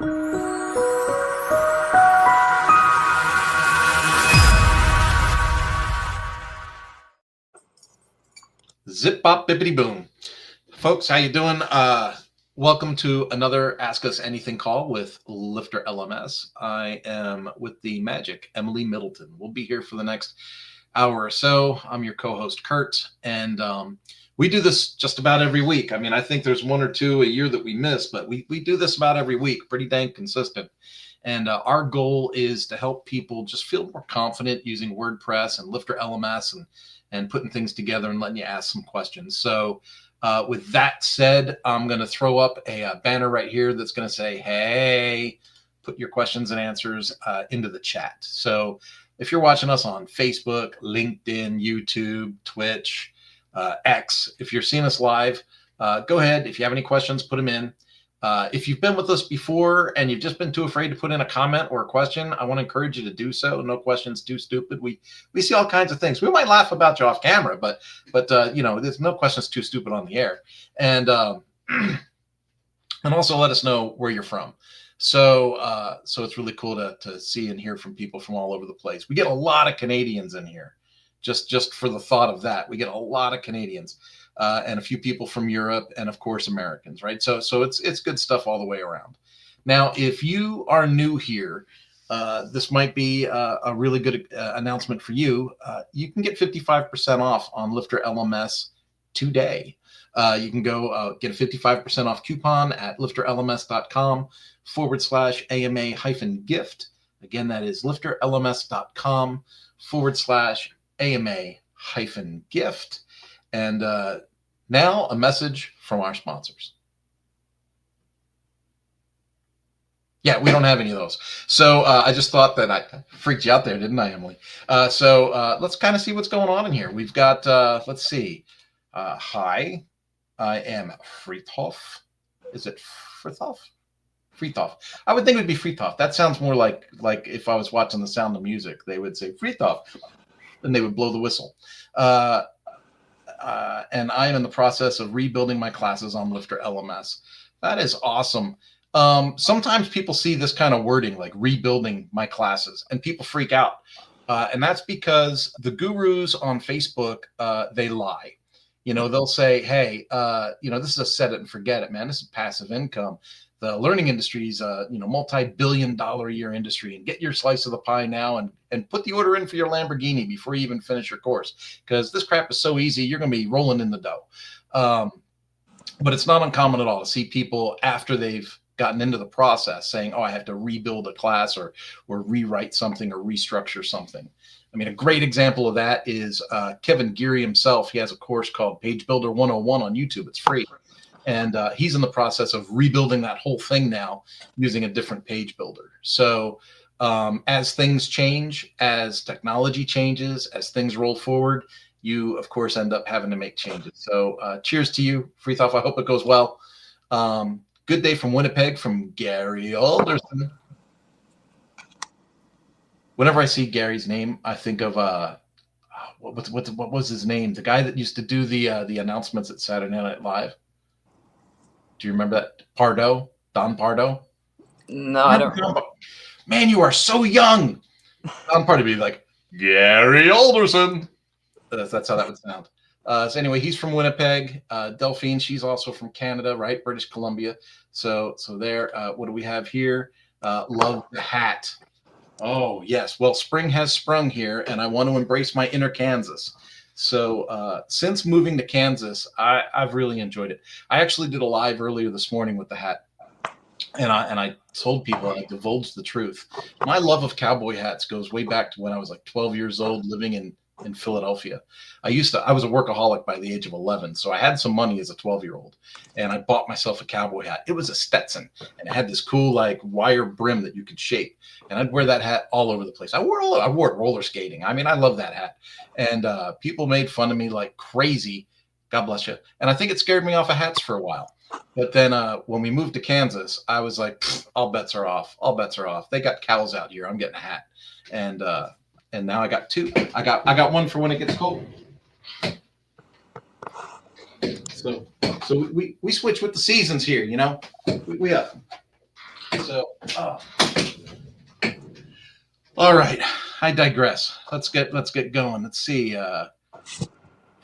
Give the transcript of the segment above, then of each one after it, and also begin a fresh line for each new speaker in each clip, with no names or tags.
Zip bop bippity boom. Folks, how you doing? Welcome to another Ask Us Anything call with LifterLMS. I am with the magic Emily Middleton. We'll be here for the next hour or so. I'm your co-host Kurt, and we do this just about every week. I mean, I think there's one or two a year that we miss, but we do this about every week, pretty dang consistent. And our goal is to help people just feel more confident using WordPress and LifterLMS and putting things together and letting you ask some questions. So with that said, I'm going to throw up a banner right here that's going to say, hey, put your questions and answers into the chat. So if you're watching us on Facebook, LinkedIn, YouTube, Twitch, X, if you're seeing us live, go ahead. If you have any questions, put them in. If you've been with us before and you've just been too afraid to put in a comment or a question, I want to encourage you to do so. No questions too stupid. We see all kinds of things. We might laugh about you off camera, but you know, there's no questions too stupid on the air. And and also let us know where you're from. So so it's really cool to see and hear from people from all over the place. We get a lot of Canadians in here. Just for the thought of that, we get a lot of Canadians. And a few people from Europe, and of course Americans, right? So it's good stuff all the way around. Now, if you are new here, this might be a really good announcement for you. You can get 55% off on LifterLMS today. You can go get a 55% off coupon at lifterlms.com/AMA-gift. Again, that is lifterlms.com/AMA-gift. And now a message from our sponsors. Yeah, we don't have any of those. So I just thought that I freaked you out there, didn't I, Emily? So let's kind of see what's going on in here. We've got, let's see. Hi, I am Friedhof. Is it Friedhof? Friedhof. I would think it would be Friedhof. That sounds more like if I was watching The Sound of Music, they would say Friedhof, and they would blow the whistle. And I am in the process of rebuilding my classes on LifterLMS. That is awesome. Sometimes people see this kind of wording like rebuilding my classes and people freak out. And that's because the gurus on Facebook, they lie. You know, they'll say, hey, you know, this is a set it and forget it, man. This is passive income. The learning industry is a multi-billion-dollar a year industry, and get your slice of the pie now and put the order in for your Lamborghini before you even finish your course, because this crap is so easy, you're going to be rolling in the dough. But it's not uncommon at all to see people after they've gotten into the process saying, oh, I have to rebuild a class or rewrite something or restructure something. I mean, a great example of that is Kevin Geary himself. He has a course called Page Builder 101 on YouTube. It's free. And he's in the process of rebuilding that whole thing now using a different page builder. So as things change, as technology changes, as things roll forward, you, of course, end up having to make changes. So cheers to you, Friedhof. I hope it goes well. Good day from Winnipeg from Gary Alderson. Whenever I see Gary's name, I think of what was his name? The guy that used to do the announcements at Saturday Night Live. Do you remember that? Pardo? Don Pardo?
No, I don't.
Man, you are so young. Don Pardo would be like, Gary Alderson. That's how that would sound. So anyway, he's from Winnipeg. Delphine, she's also from Canada, right? British Columbia. So there, what do we have here? Love the hat. Oh, yes. Well, spring has sprung here, and I want to embrace my inner Kansas. So since moving to Kansas, I've really enjoyed it. I actually did a live earlier this morning with the hat, and I told people, I divulged the truth. My love of cowboy hats goes way back to when I was like 12 years old, living in Philadelphia. I was a workaholic by the age of 11, so I had some money as a 12-year-old, and I bought myself a cowboy hat. It was a Stetson, and it had this cool like wire brim that you could shape, and I'd wear that hat all over the place. I wore it roller skating. I mean, I love that hat, and people made fun of me like crazy. God bless you. And I think it scared me off of hats for a while. But then when we moved to Kansas, I was like, all bets are off. All bets are off. They got cows out here. I'm getting a hat, and now I got two. I got one for when it gets cold. So we switch with the seasons here, you know. We So, all right, I digress. Let's get going. Let's see.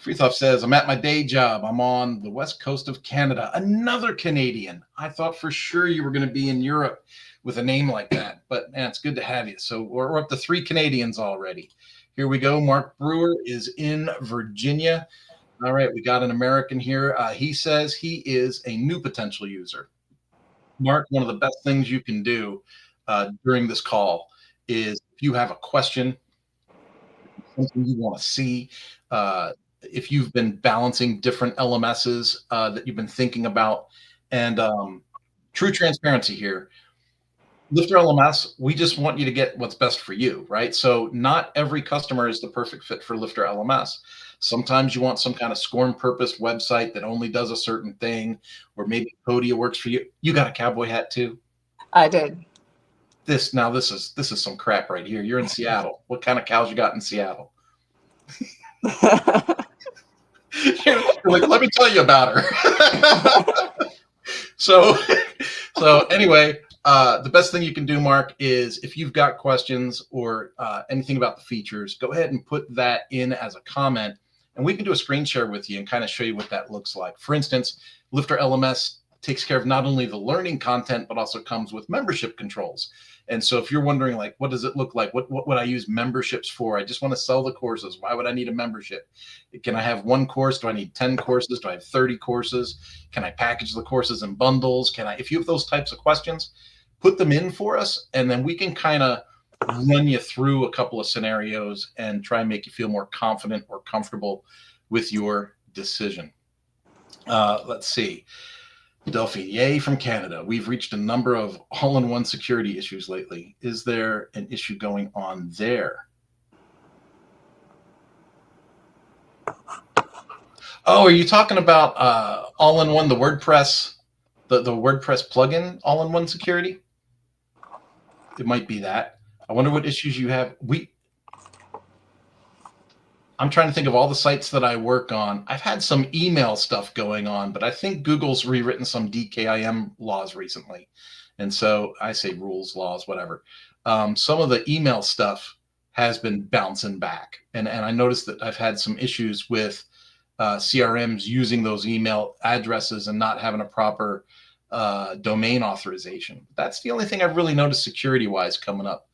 Freethoff says, I'm at my day job. I'm on the west coast of Canada. Another Canadian. I thought for sure you were going to be in Europe with a name like that, but man, it's good to have you. So we're up to 3 Canadians already. Here we go. Mark Brewer is in Virginia. All right, we got an American here. He says he is a new potential user. Mark, one of the best things you can do during this call is if you have a question, something you want to see, if you've been balancing different LMSs that you've been thinking about, and true transparency here. LifterLMS, we just want you to get what's best for you, right? So not every customer is the perfect fit for LifterLMS. Sometimes you want some kind of scorn purpose website that only does a certain thing, or maybe Podia works for you. You got a cowboy hat too?
I did.
This is some crap right here. You're in Seattle. What kind of cows you got in Seattle? You're like, let me tell you about her. So anyway, the best thing you can do, Mark, is if you've got questions or anything about the features, go ahead and put that in as a comment, and we can do a screen share with you and kind of show you what that looks like. For instance, LifterLMS takes care of not only the learning content, but also comes with membership controls. And so if you're wondering, like, what does it look like? What would I use memberships for? I just want to sell the courses. Why would I need a membership? Can I have one course? Do I need 10 courses? Do I have 30 courses? Can I package the courses in bundles? If you have those types of questions, put them in for us, and then we can kind of run you through a couple of scenarios and try and make you feel more confident or comfortable with your decision. Let's see. Delphi, yay from Canada. We've reached a number of all-in-one security issues lately. Is there an issue going on there? Oh, are you talking about all-in-one, the WordPress, the WordPress plugin, all-in-one security? It might be that. I wonder what issues you have. I'm trying to think of all the sites that I work on. I've had some email stuff going on, but I think Google's rewritten some DKIM laws recently. And so I say rules, laws, whatever. Some of the email stuff has been bouncing back. And I noticed that I've had some issues with CRMs using those email addresses and not having a proper domain authorization. That's the only thing I've really noticed security-wise coming up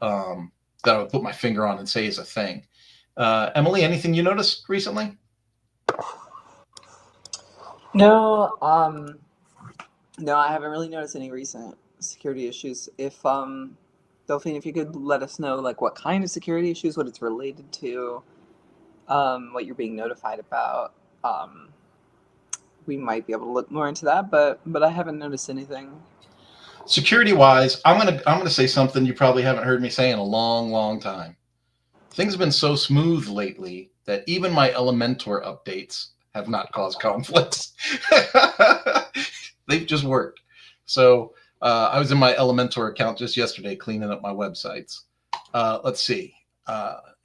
that I would put my finger on and say is a thing. Emily, anything you noticed recently?
No, I haven't really noticed any recent security issues. If Delphine, if you could let us know, like, what kind of security issues, what it's related to, what you're being notified about, we might be able to look more into that. But I haven't noticed anything.
Security-wise, I'm gonna say something you probably haven't heard me say in a long, long time. Things have been so smooth lately that even my Elementor updates have not caused conflicts. They've just worked. So I was in my Elementor account just yesterday cleaning up my websites. Let's see.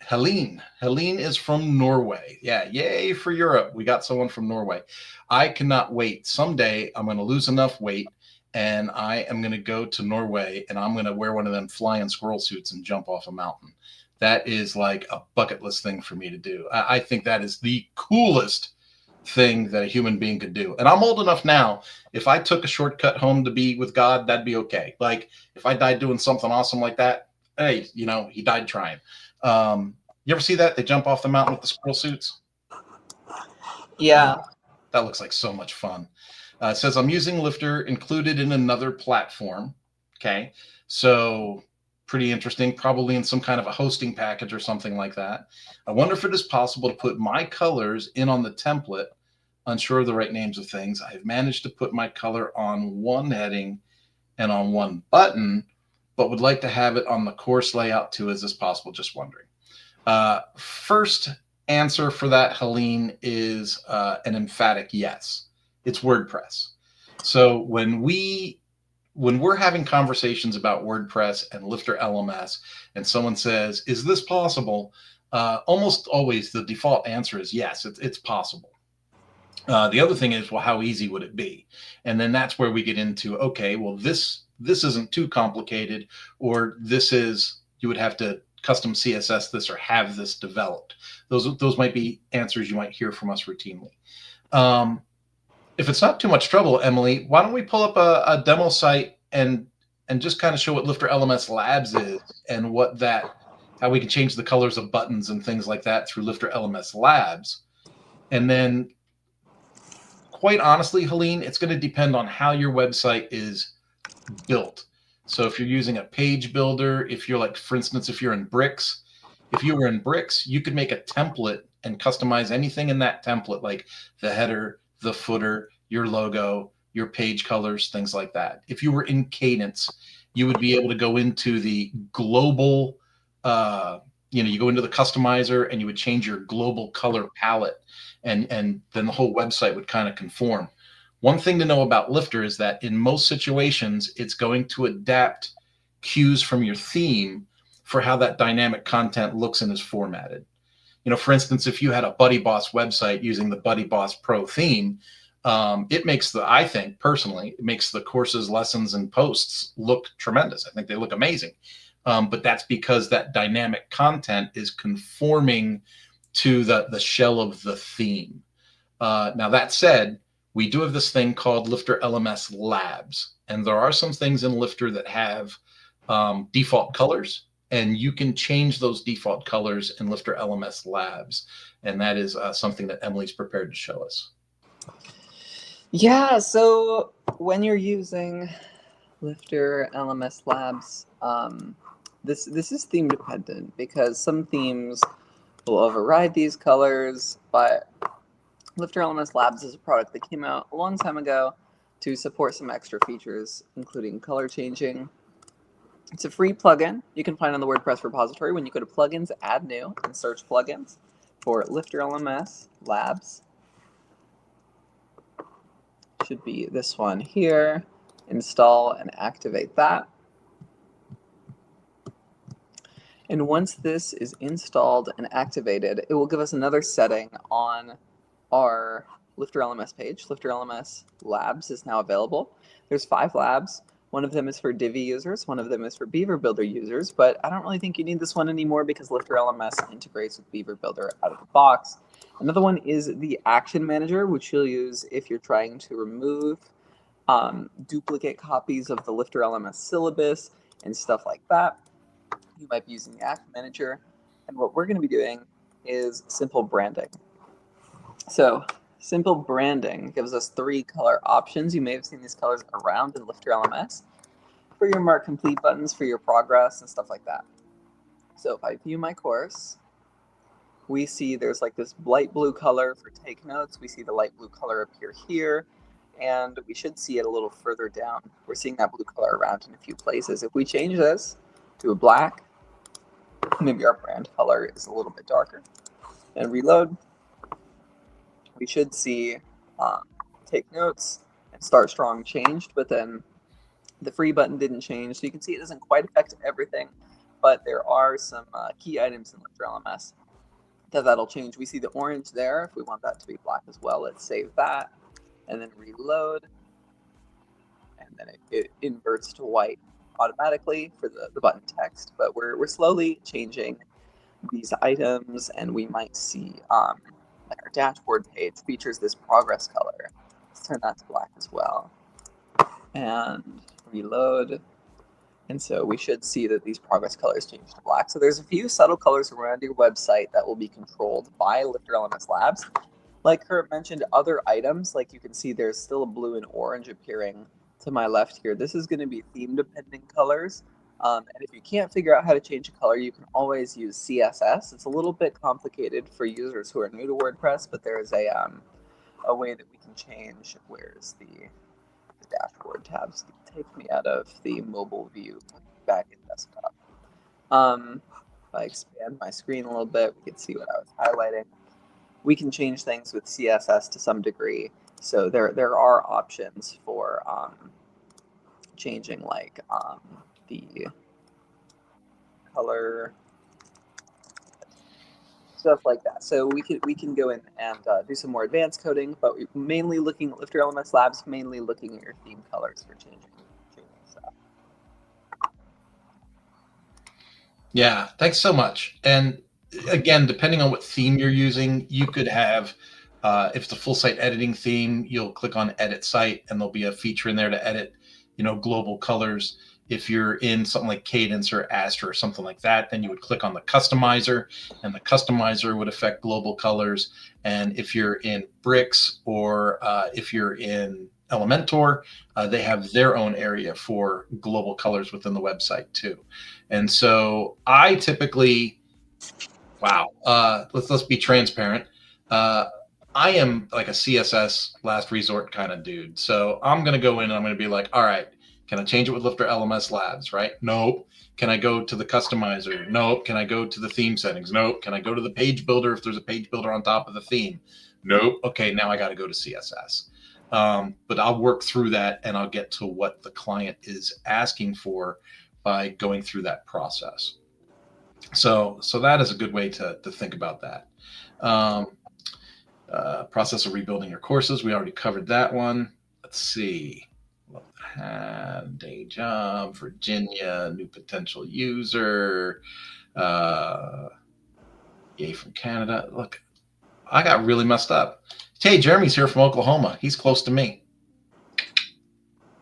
Helene is from Norway. Yeah, yay for Europe. We got someone from Norway. I cannot wait. Someday I'm going to lose enough weight and I am going to go to Norway and I'm going to wear one of them flying squirrel suits and jump off a mountain. That is like a bucket list thing for me to do. I think that is the coolest thing that a human being could do. And I'm old enough now. If I took a shortcut home to be with God, that'd be okay. Like if I died doing something awesome like that, hey, he died trying. You ever see that? They jump off the mountain with the squirrel suits.
Yeah.
That looks like so much fun. It says, I'm using Lifter included in another platform. Okay. So pretty interesting, probably in some kind of a hosting package or something like that. I wonder if it is possible to put my colors in on the template. Unsure of the right names of things. I have managed to put my color on one heading and on one button, but would like to have it on the course layout too. Is this possible? Just wondering. First answer for that, Helene, is an emphatic yes. It's WordPress. So when we're having conversations about WordPress and LifterLMS and someone says, is this possible? Almost always the default answer is yes, it's possible. The other thing is, well, how easy would it be? And then that's where we get into, okay, well, this this isn't too complicated, or this is, you would have to custom CSS this or have this developed. Those might be answers you might hear from us routinely. If it's not too much trouble, Emily, why don't we pull up a demo site and just kind of show what LifterLMS Labs is and what that, how we can change the colors of buttons and things like that through LifterLMS Labs. And then, quite honestly, Helene, it's going to depend on how your website is built. So if you're using a page builder, if you're like, for instance, if you're in Bricks, if you were in Bricks, you could make a template and customize anything in that template, like the header, the footer, your logo, your page colors, things like that. If you were in Cadence, you would be able to go into the global, you go into the customizer and you would change your global color palette, and then the whole website would kind of conform. One thing to know about Lifter is that in most situations, it's going to adapt cues from your theme for how that dynamic content looks and is formatted. For instance, if you had a Buddy Boss website using the Buddy Boss Pro theme, it makes I think personally, it makes the courses, lessons, and posts look tremendous. I think they look amazing. But that's because that dynamic content is conforming to the shell of the theme. Now, that said, we do have this thing called LifterLMS Labs, and there are some things in Lifter that have default colors, and you can change those default colors in LifterLMS Labs, and that is something that Emily's prepared to show us.
Yeah, so when you're using LifterLMS Labs, this is theme dependent because some themes will override these colors, but LifterLMS Labs is a product that came out a long time ago to support some extra features, including color changing. It's a free plugin you can find on the WordPress repository when you go to Plugins, Add New, and search Plugins for LifterLMS Labs. Should be this one here. Install and activate that. And once this is installed and activated, it will give us another setting on our LifterLMS page. LifterLMS Labs is now available. There's 5 labs. One of them is for Divi users, one of them is for Beaver Builder users, but I don't really think you need this one anymore because LifterLMS integrates with Beaver Builder out of the box. Another one is the Action Manager, which you'll use if you're trying to remove duplicate copies of the LifterLMS syllabus and stuff like that. You might be using the Action Manager, and what we're going to be doing is simple branding. So simple branding gives us 3 color options. You may have seen these colors around in LifterLMS for your Mark Complete buttons, for your progress, and stuff like that. So if I view my course, we see there's like this light blue color for take notes. We see the light blue color appear here, and we should see it a little further down. We're seeing that blue color around in a few places. If we change this to a black, maybe our brand color is a little bit darker, and reload, we should see take notes and start strong changed, but then the free button didn't change. So you can see it doesn't quite affect everything, but there are some key items in LifterLMS that'll change. We see the orange there. If we want that to be black as well, let's save that and then reload. And then it inverts to white automatically for the button text. But we're slowly changing these items, and we might see like our dashboard page features this progress color. Let's turn that to black as well. And reload. And so we should see that these progress colors change to black. So there's a few subtle colors around your website that will be controlled by LifterLMS Labs. Like Kurt mentioned, other items, like you can see there's still a blue and orange appearing to my left here. This is going to be theme-dependent colors. And if you can't figure out how to change a color, you can always use CSS. It's a little bit complicated for users who are new to WordPress, but there is a way that we can change. Where's the dashboard tabs? Take me out of the mobile view back in desktop. If I expand my screen a little bit, we can see what I was highlighting. We can change things with CSS to some degree. So there are options for changing like the color, stuff like that. So we can go in and do some more advanced coding, but we're mainly looking at LifterLMS Labs, mainly looking at your theme colors for changing stuff.
Yeah, thanks so much. And again, depending on what theme you're using, you could have, if it's a full site editing theme, you'll click on edit site and there'll be a feature in there to edit, global colors. If you're in something like Cadence or Astra or something like that, then you would click on the customizer and the customizer would affect global colors. And if you're in Bricks or if you're in Elementor, they have their own area for global colors within the website too. And so I typically, wow, let's be transparent. Uh, I am like a CSS last resort kind of dude. So I'm going to go in and I'm going to be like, all right, can I change it with LifterLMS Labs? Right? Nope. Can I go to the customizer? Nope. Can I go to the theme settings? Nope. Can I go to the page builder if there's a page builder on top of the theme? Nope. Okay, now I got to go to CSS. But I'll work through that and I'll get to what the client is asking for by going through that process. So that is a good way to think about that. Um, Process of rebuilding your courses. We already covered that one. Let's see. Day job, Virginia, new potential user. Yay from Canada. Look, I got really messed up. Hey, Jeremy's here from Oklahoma. He's close to me.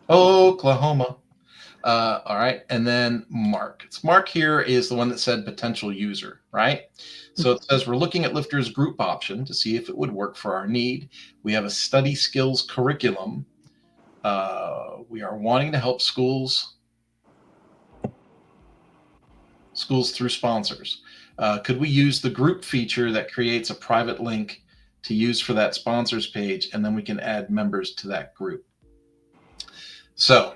Oklahoma. All right. And then Mark. Mark here is the one that said potential user, right? So it says we're looking at Lifter's group option to see if it would work for our need. We have a study skills curriculum. We are wanting to help schools through sponsors. Could we use the group feature that creates a private link to use for that sponsors page, and then we can add members to that group? So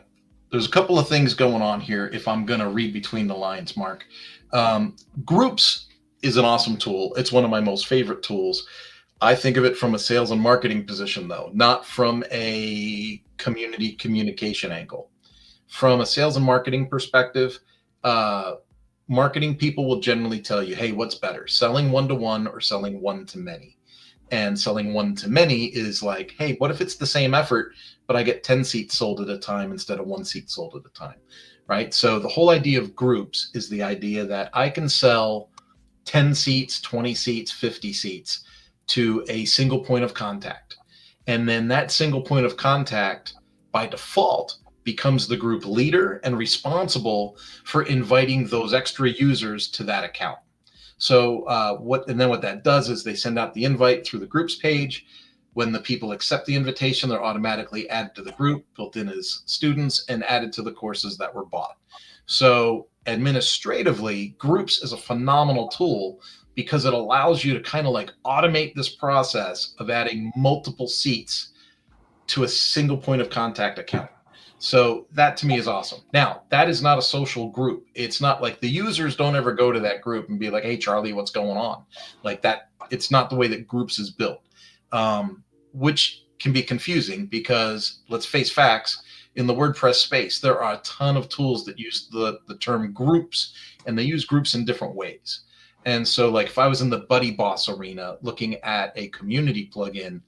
there's a couple of things going on here if I'm going to read between the lines, Mark. Groups is an awesome tool. It's one of my most favorite tools. I think of it from a sales and marketing position, though, not from a community communication angle. From a sales and marketing perspective, marketing people will generally tell you, hey, what's better, selling one-to-one or selling one-to-many? And selling one-to-many is like, hey, what if it's the same effort, but I get 10 seats sold at a time instead of 1 seat sold at a time, right? So the whole idea of groups is the idea that I can sell 10 seats, 20 seats, 50 seats to a single point of contact. And then that single point of contact by default becomes the group leader and responsible for inviting those extra users to that account. So what that does is they send out the invite through the groups page. When the people accept the invitation, they're automatically added to the group, built in as students, and added to the courses that were bought. So administratively, groups is a phenomenal tool because it allows you to kind of like automate this process of adding multiple seats to a single point of contact account. So that to me is awesome. Now, that is not a social group. It's not like the users don't ever go to that group and be like, hey, Charlie, what's going on? Like that, it's not the way that groups is built, which can be confusing because let's face facts. In the WordPress space, there are a ton of tools that use the term groups, and they use groups in different ways. And so like if I was in the Buddy Boss arena looking at a community plugin,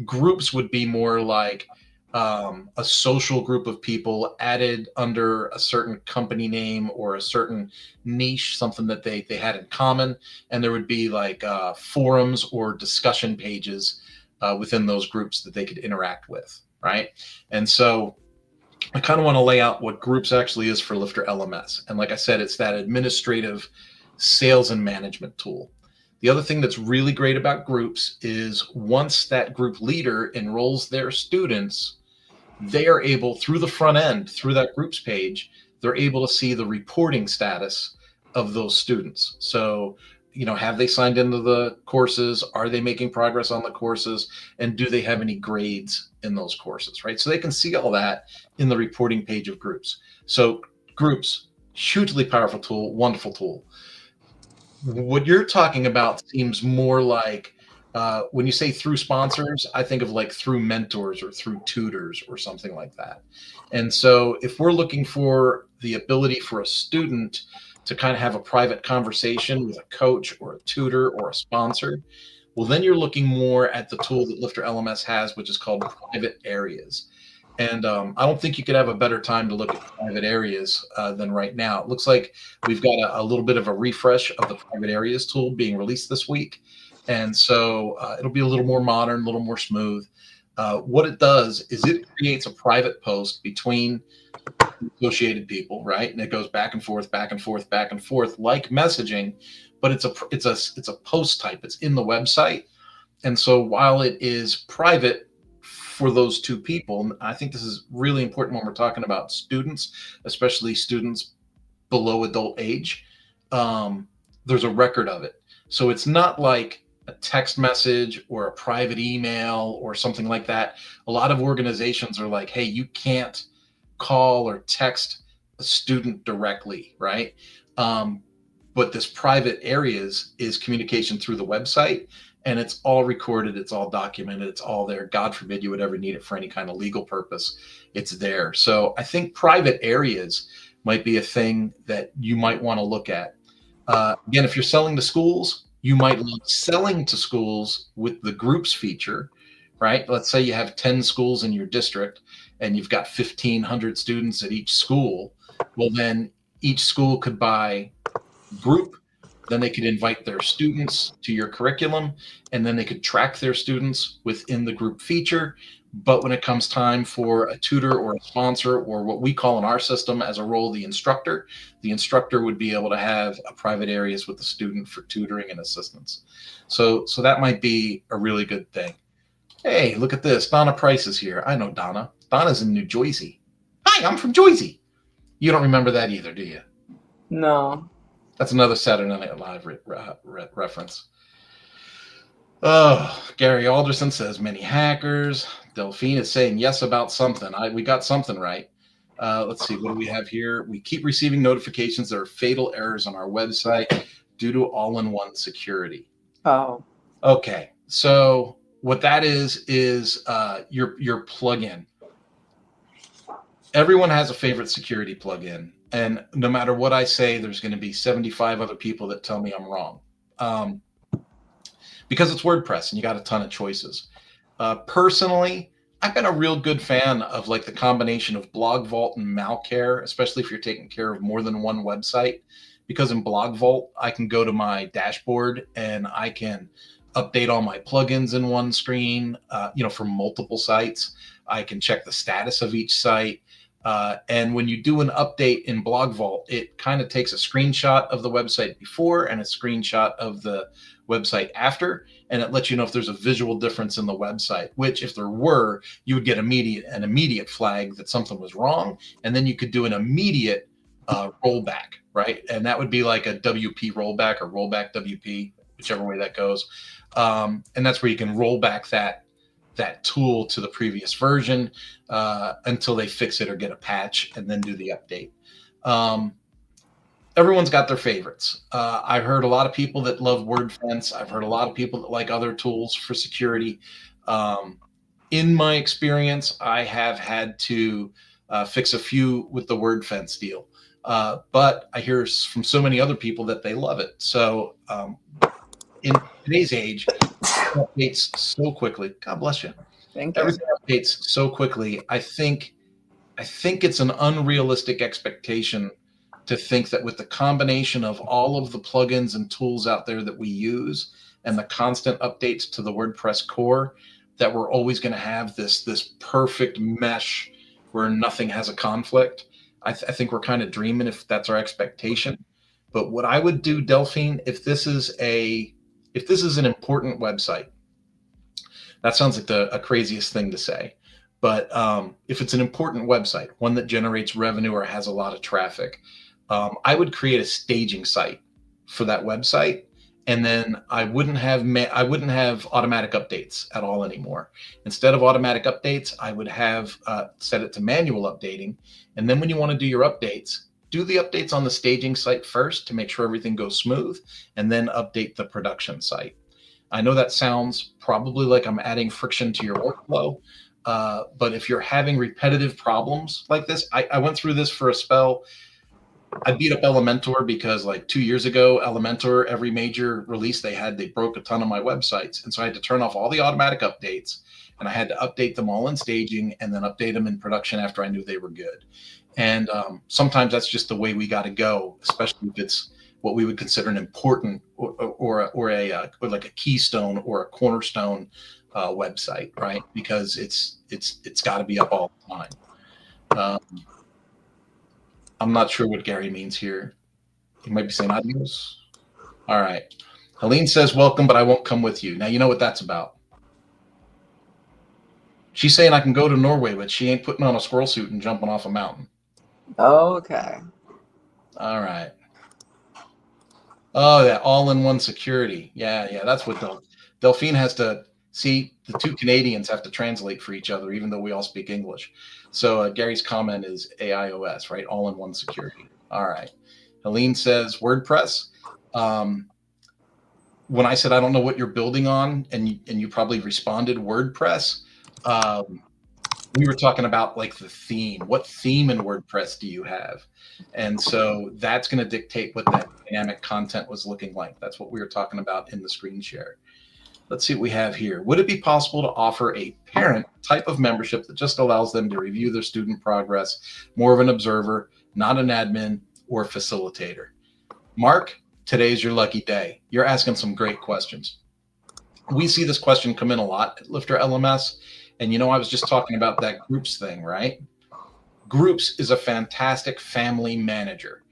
groups would be more like a social group of people added under a certain company name or a certain niche, something that they had in common. And there would be like forums or discussion pages within those groups that they could interact with, right? And so I kind of want to lay out what groups actually is for LifterLMS. And like I said, it's that administrative sales and management tool. The other thing that's really great about groups is once that group leader enrolls their students, they are able, through the front end, through that groups page, they're able to see the reporting status of those students. So, have they signed into the courses? Are they making progress on the courses? And do they have any grades in those courses, right? So they can see all that in the reporting page of groups. So groups, hugely powerful tool, wonderful tool. What you're talking about seems more like when you say through sponsors, I think of like through mentors or through tutors or something like that. And so if we're looking for the ability for a student to kind of have a private conversation with a coach or a tutor or a sponsor, well, then you're looking more at the tool that LifterLMS has, which is called private areas. And I don't think you could have a better time to look at private areas than right now. It looks like we've got a little bit of a refresh of the private areas tool being released this week. And so it'll be a little more modern, a little more smooth. What it does is it creates a private post between associated people, right? And it goes back and forth, back and forth, back and forth, like messaging, but it's a post type. It's in the website, and so while it is private for those two people, I think this is really important when we're talking about students, especially students below adult age. Um, there's a record of it. So it's not like a text message or a private email or something like that. A lot of organizations are like, hey, you can't call or text a student directly, right? Um, but this private areas is communication through the website, and it's all recorded, it's all documented, it's all there. God forbid you would ever need it for any kind of legal purpose. It's there. So I think private areas might be a thing that you might want to look at. Again, if you're selling to schools, you might love selling to schools with the groups feature, right? Let's say you have 10 schools in your district and you've got 1,500 students at each school. Well, then each school could buy group, then they could invite their students to your curriculum, and then they could track their students within the group feature. But when it comes time for a tutor or a sponsor, or what we call in our system as a role, the instructor would be able to have a private areas with the student for tutoring and assistance. So that might be a really good thing. Hey, look at this. Donna Price is here. I know Donna. Donna's in New Jersey. Hi, I'm from Jersey. You don't remember that either, do you?
No.
That's another Saturday Night Live reference. Oh, Gary Alderson says many hackers. Delphine is saying yes about something. We got something right. Let's see. What do we have here? We keep receiving notifications there are fatal errors on our website due to all-in-one security.
Oh.
Okay. So what that is your plugin. Everyone has a favorite security plugin. And no matter what I say, there's going to be 75 other people that tell me I'm wrong. Because it's WordPress and you got a ton of choices. Personally, I've been a real good fan of like the combination of Blog Vault and Malcare, especially if you're taking care of more than one website. Because in Blog Vault, I can go to my dashboard and I can update all my plugins in one screen, from multiple sites. I can check the status of each site. And when you do an update in Blog Vault, it kind of takes a screenshot of the website before and a screenshot of the website after, and it lets you know if there's a visual difference in the website, which if there were, you would get an immediate flag that something was wrong, and then you could do an immediate rollback, right? And that would be like a WP rollback or rollback WP, whichever way that goes. And that's where you can roll back that tool to the previous version until they fix it or get a patch and then do the update. Everyone's got their favorites. I've heard a lot of people that love WordFence. I've heard a lot of people that like other tools for security. In my experience, I have had to fix a few with the WordFence deal. But I hear from so many other people that they love it. So in today's age, updates so quickly. God bless you.
Thank you.
Everything updates so quickly. I think it's an unrealistic expectation to think that with the combination of all of the plugins and tools out there that we use and the constant updates to the WordPress core, that we're always going to have this perfect mesh where nothing has a conflict. I think we're kind of dreaming if that's our expectation. But what I would do, Delphine, if this is an important website, that sounds like the craziest thing to say. But if it's an important website, one that generates revenue or has a lot of traffic, I would create a staging site for that website, and then I wouldn't have automatic updates at all anymore. Instead of automatic updates, I would have set it to manual updating, and then when you want to do your updates, do the updates on the staging site first to make sure everything goes smooth, and then update the production site. I know that sounds probably like I'm adding friction to your workflow, but if you're having repetitive problems like this, I went through this for a spell. I beat up Elementor because like 2 years ago, Elementor, every major release they broke a ton of my websites. And so I had to turn off all the automatic updates and I had to update them all in staging and then update them in production after I knew they were good. And sometimes that's just the way we got to go, especially if it's what we would consider an important or like a keystone or a cornerstone website, right? Because it's got to be up all the time. I'm not sure what Gary means here. He might be saying adios. All right. Helene says, welcome, but I won't come with you. Now, you know what that's about. She's saying I can go to Norway, but she ain't putting on a squirrel suit and jumping off a mountain.
Okay.
All right. Oh, that all-in-one security. Yeah. That's what Delphine has to see. The two Canadians have to translate for each other, even though we all speak English. So Gary's comment is AIOS, right? All-in-one security. All right. Helene says WordPress. When I said I don't know what you're building on, and you probably responded WordPress, we were talking about like the theme. What theme in WordPress do you have? And so that's going to dictate what that dynamic content was looking like. That's what we were talking about in the screen share. Let's see what we have here. Would it be possible to offer a parent type of membership that just allows them to review their student progress, more of an observer, not an admin or facilitator? Mark, today's your lucky day. You're asking some great questions. We see this question come in a lot at LifterLMS. And I was just talking about that groups thing, right? Groups is a fantastic family manager.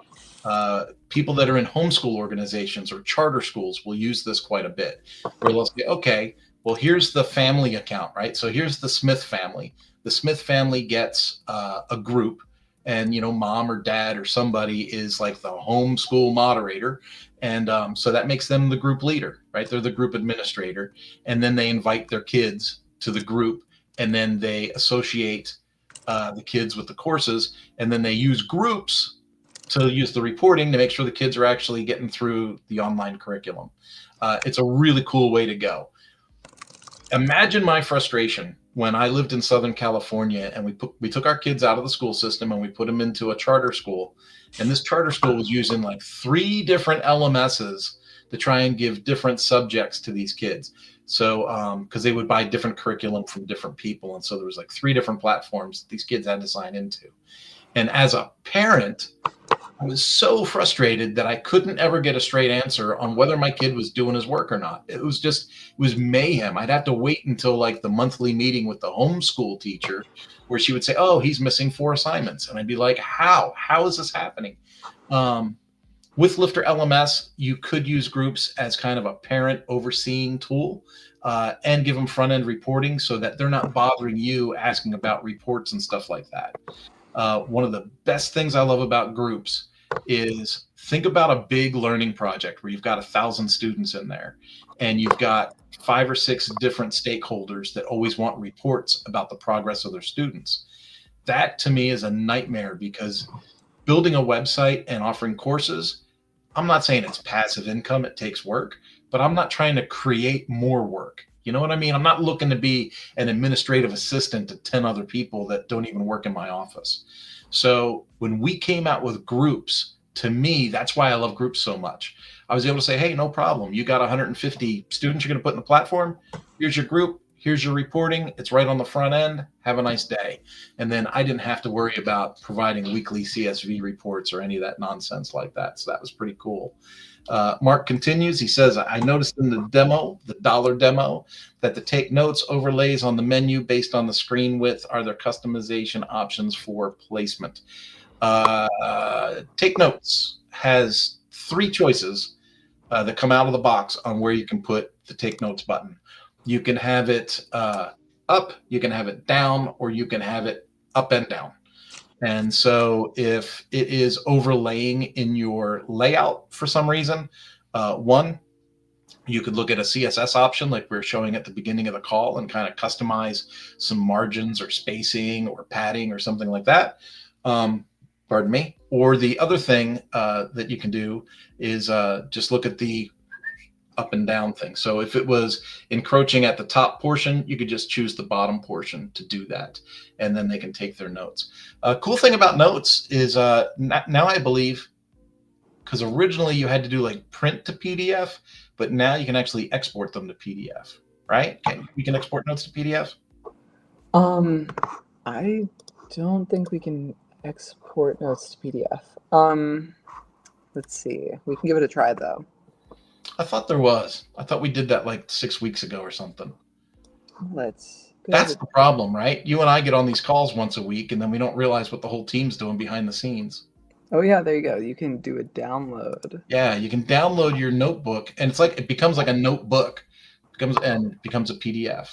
People that are in homeschool organizations or charter schools will use this quite a bit, where they'll say, okay, well, here's the family account, right? So here's the Smith family. The Smith family gets a group, and mom or dad or somebody is like the homeschool moderator, and so that makes them the group leader, right? They're the group administrator, and then they invite their kids to the group, and then they associate the kids with the courses, and then they use groups to use the reporting to make sure the kids are actually getting through the online curriculum. It's a really cool way to go. Imagine my frustration when I lived in Southern California and we took our kids out of the school system and we put them into a charter school. And this charter school was using like 3 different LMSs to try and give different subjects to these kids. So, because they would buy different curriculum from different people. And so there was like 3 different platforms these kids had to sign into. And as a parent, I was so frustrated that I couldn't ever get a straight answer on whether my kid was doing his work or not. It was mayhem. I'd have to wait until like the monthly meeting with the homeschool teacher where she would say, oh, he's missing 4 assignments. And I'd be like, how is this happening? With LifterLMS, you could use groups as kind of a parent overseeing tool and give them front-end reporting so that they're not bothering you asking about reports and stuff like that. One of the best things I love about groups is think about a big learning project where you've got 1,000 students in there and you've got 5 or 6 different stakeholders that always want reports about the progress of their students. That to me is a nightmare because building a website and offering courses, I'm not saying it's passive income, it takes work, but I'm not trying to create more work. You know what I mean? I'm not looking to be an administrative assistant to 10 other people that don't even work in my office. So when we came out with groups, to me, that's why I love groups so much. I was able to say, hey, no problem. You got 150 students you're going to put in the platform. Here's your group. Here's your reporting. It's right on the front end. Have a nice day. And then I didn't have to worry about providing weekly CSV reports or any of that nonsense like that. So that was pretty cool. Mark continues. He says, I noticed in the demo, the dollar demo, that the take notes overlays on the menu based on the screen width. Are there customization options for placement? Take notes has 3 choices that come out of the box on where you can put the take notes button. You can have it up, you can have it down, or you can have it up and down. And so if it is overlaying in your layout for some reason, one, you could look at a CSS option like we were showing at the beginning of the call and kind of customize some margins or spacing or padding or something like that. Pardon me. Or the other thing that you can do is just look at the up and down thing. So if it was encroaching at the top portion, you could just choose the bottom portion to do that, and then they can take their notes. Cool thing about notes is now I believe, because originally you had to do like print to PDF, but now you can actually export them to PDF, right? We can export notes to PDF?
I don't think we can export notes to PDF. Let's see. We can give it a try though.
I thought there was. I thought we did that like 6 weeks ago or something.
Let's go
That's the problem, right? You and I get on these calls once a week, and then we don't realize what the whole team's doing behind the scenes.
Oh yeah, there you go. You can do a download.
Yeah, you can download your notebook, and it's like it becomes like a notebook, becomes a PDF.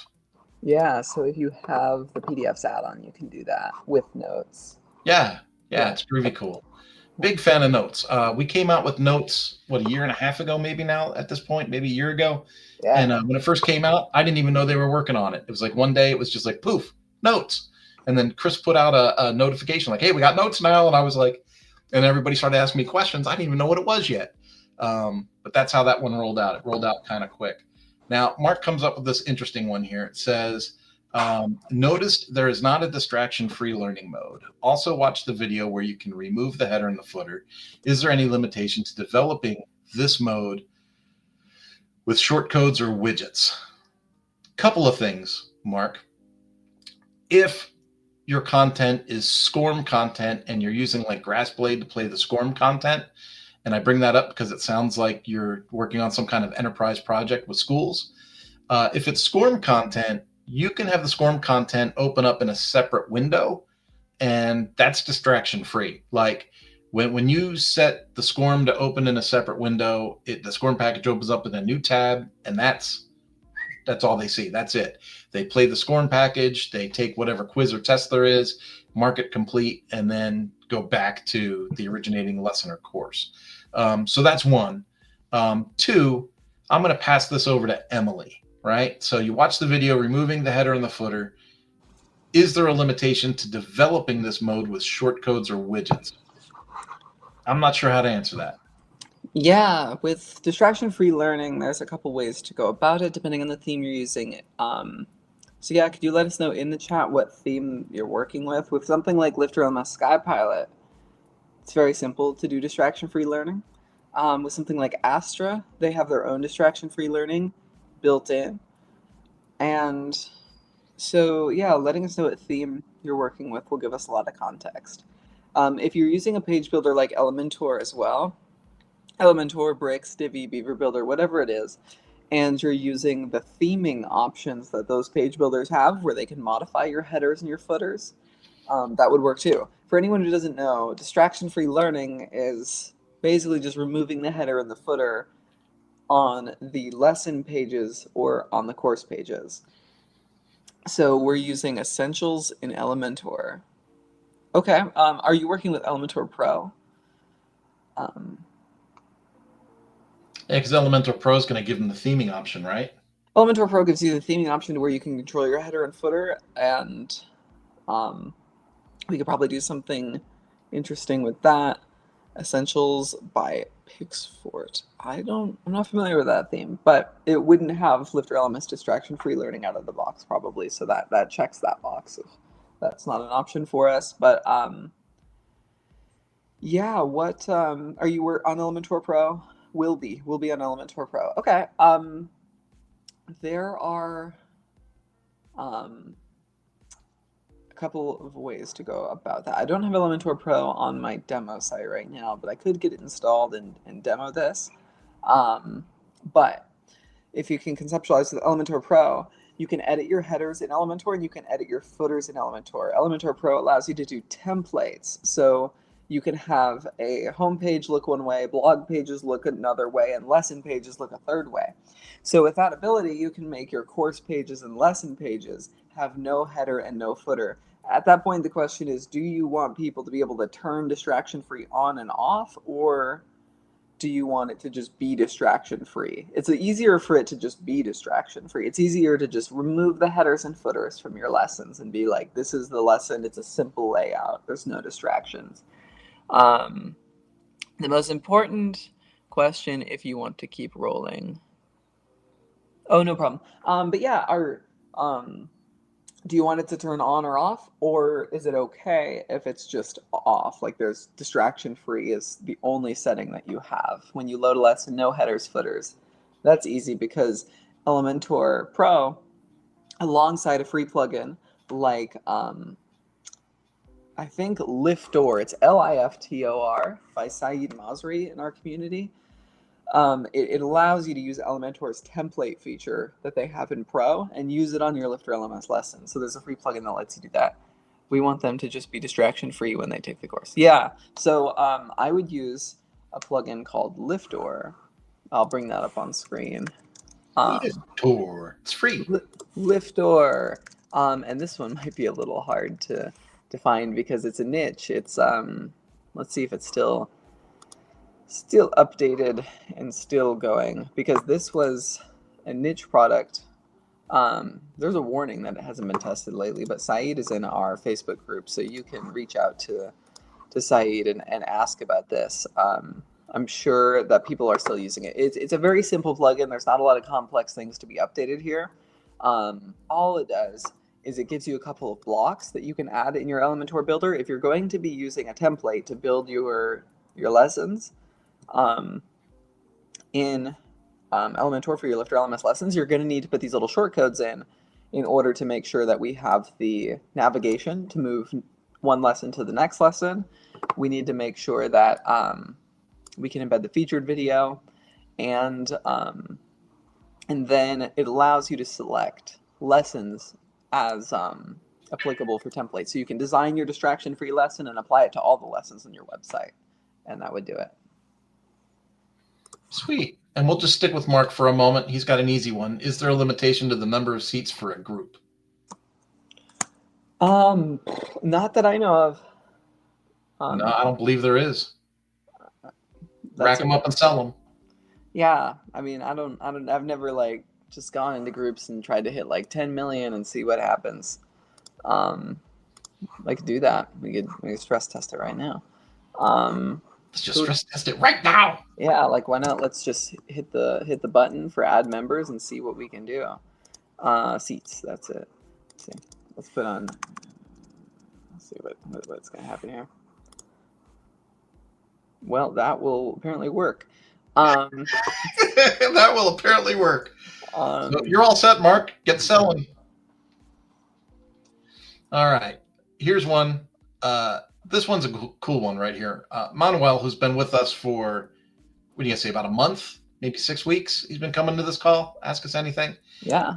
Yeah, so if you have the PDFs add-on, you can do that with notes.
Yeah, it's really cool. Big fan of notes. We came out with notes, what, a year and a half ago, maybe now at this point, maybe a year ago.
Yeah.
And when it first came out, I didn't even know they were working on it. It was like one day it was just like, poof, notes. And then Chris put out a notification like, hey, we got notes now. And I was like, and everybody started asking me questions. I didn't even know what it was yet. But that's how that one rolled out. It rolled out kind of quick. Now, Mark comes up with this interesting one here. It says, noticed there is not a distraction-free learning mode. Also watch the video where you can remove the header and the footer. Is there any limitation to developing this mode with shortcodes or widgets? Couple of things, Mark. If your content is SCORM content and you're using like GrassBlade to play the SCORM content, and I bring that up because it sounds like you're working on some kind of enterprise project with schools. If it's SCORM content, you can have the SCORM content open up in a separate window, and that's distraction free. Like when you set the SCORM to open in a separate window, the SCORM package opens up in a new tab, and that's all they see. That's it. They play the SCORM package, they take whatever quiz or test there is, mark it complete, and then go back to the originating lesson or course. So that's one. Two, I'm going to pass this over to Emily, right? So you watch the video removing the header and the footer. Is there a limitation to developing this mode with shortcodes or widgets? I'm not sure how to answer that.
Yeah, with distraction-free learning, there's a couple ways to go about it, depending on the theme you're using. So yeah, could you let us know in the chat what theme you're working with? With something like LifterLMS SkyPilot, it's very simple to do distraction-free learning. With something like Astra, they have their own distraction-free learning built in. And so yeah, letting us know what theme you're working with will give us a lot of context. If you're using a page builder like Elementor as well, Elementor, Bricks, Divi, Beaver Builder, whatever it is, and you're using the theming options that those page builders have where they can modify your headers and your footers, that would work too. For anyone who doesn't know, distraction-free learning is basically just removing the header and the footer on the lesson pages or on the course pages. So we're using Essentials in Elementor. Okay, are you working with Elementor Pro?
Yeah, because Elementor Pro is going to give them the theming option, right?
Elementor Pro gives you the theming option to where you can control your header and footer, and we could probably do something interesting with that. Essentials by Pixfort. I'm not familiar with that theme, but it wouldn't have LifterLMS distraction-free learning out of the box probably, so that checks that box if that's not an option for us. But yeah, what are you on Elementor Pro? Will be on Elementor Pro. Okay. There are a couple of ways to go about that. I don't have Elementor Pro on my demo site right now, but I could get it installed and demo this. But if you can conceptualize with Elementor Pro, you can edit your headers in Elementor and you can edit your footers in Elementor. Elementor Pro allows you to do templates. So you can have a homepage look one way, blog pages look another way, and lesson pages look a third way. So with that ability, you can make your course pages and lesson pages have no header and no footer. At that point, the question is, do you want people to be able to turn distraction-free on and off, or do you want it to just be distraction-free? It's easier for it to just be distraction-free. It's easier to just remove the headers and footers from your lessons and be like, this is the lesson, it's a simple layout, there's no distractions. The most important question, if you want to keep rolling, Oh, no problem. But yeah, do you want it to turn on or off, or is it okay if it's just off? Like there's distraction free is the only setting that you have when you load a lesson, no headers, footers. That's easy because Elementor Pro, alongside a free plugin like I think Liftor, it's Liftor by Saeed Masri in our community. It allows you to use Elementor's template feature that they have in Pro and use it on your LifterLMS lesson. So there's a free plugin that lets you do that. We want them to just be distraction free when they take the course. Yeah. So I would use a plugin called Liftor. I'll bring that up on screen.
Liftor. It's free.
Liftor. And this one might be a little hard to find because it's a niche. It's let's see if it's still updated and still going, because this was a niche product. There's a warning that it hasn't been tested lately, but Saeed is in our Facebook group, so you can reach out to Saeed and ask about this. I'm sure that people are still using it. It's a very simple plugin. There's not a lot of complex things to be updated here. All it does is it gives you a couple of blocks that you can add in your Elementor builder. If you're going to be using a template to build your lessons, in Elementor for your LifterLMS lessons, you're going to need to put these little shortcodes in order to make sure that we have the navigation to move one lesson to the next lesson. We need to make sure that we can embed the featured video, and then it allows you to select lessons as applicable for templates. So you can design your distraction-free lesson and apply it to all the lessons on your website, and that would do it.
Sweet. And we'll just stick with Mark for a moment. He's got an easy one. Is there a limitation to the number of seats for a group?
Not that I know of.
No, I don't believe there is. Rack them up and sell them.
Yeah, I mean, I've never like just gone into groups and tried to hit like 10 million and see what happens. I could do that. We could stress test it right now.
Let's just stress test it right now.
Yeah, like why not? Let's just hit the button for add members and see what we can do. Seats, that's it. Let's see. Let's put on. Let's see what's gonna happen here. Well, that will apparently work.
That will apparently work. So you're all set, Mark. Get selling. All right. Here's one. This one's a cool one right here. Manuel, who's been with us for, what do you say, about a month, maybe 6 weeks. He's been coming to this call. Ask us anything.
Yeah.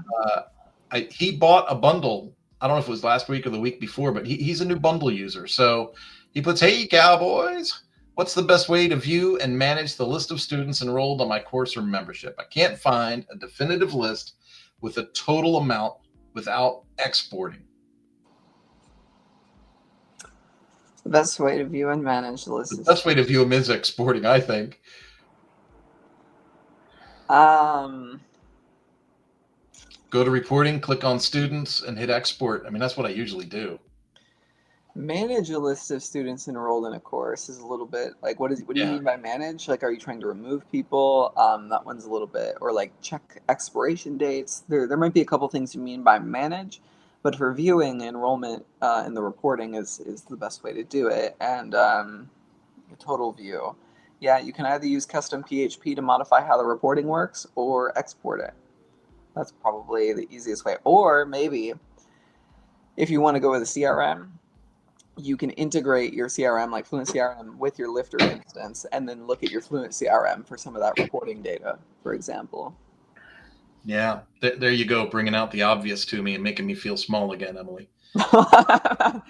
He bought a bundle. I don't know if it was last week or the week before, but he's a new bundle user. So he puts, hey, cowboys, what's the best way to view and manage the list of students enrolled on my course or membership? I can't find a definitive list with a total amount without exporting.
The best way to view and manage the list.
The best way to view them is exporting, I think. Go to reporting, click on students, and hit export. I mean, that's what I usually do.
Manage a list of students enrolled in a course is a little bit like, what do you mean by manage? Like, are you trying to remove people? That one's a little bit, or like check expiration dates. There might be a couple things you mean by manage, but for viewing enrollment in the reporting is the best way to do it. And a total view. Yeah, you can either use custom PHP to modify how the reporting works or export it. That's probably the easiest way. Or maybe if you want to go with a CRM, you can integrate your CRM, like Fluent CRM, with your Lifter instance, and then look at your Fluent CRM for some of that reporting data, for example.
Yeah, there you go, bringing out the obvious to me and making me feel small again, Emily.
I'm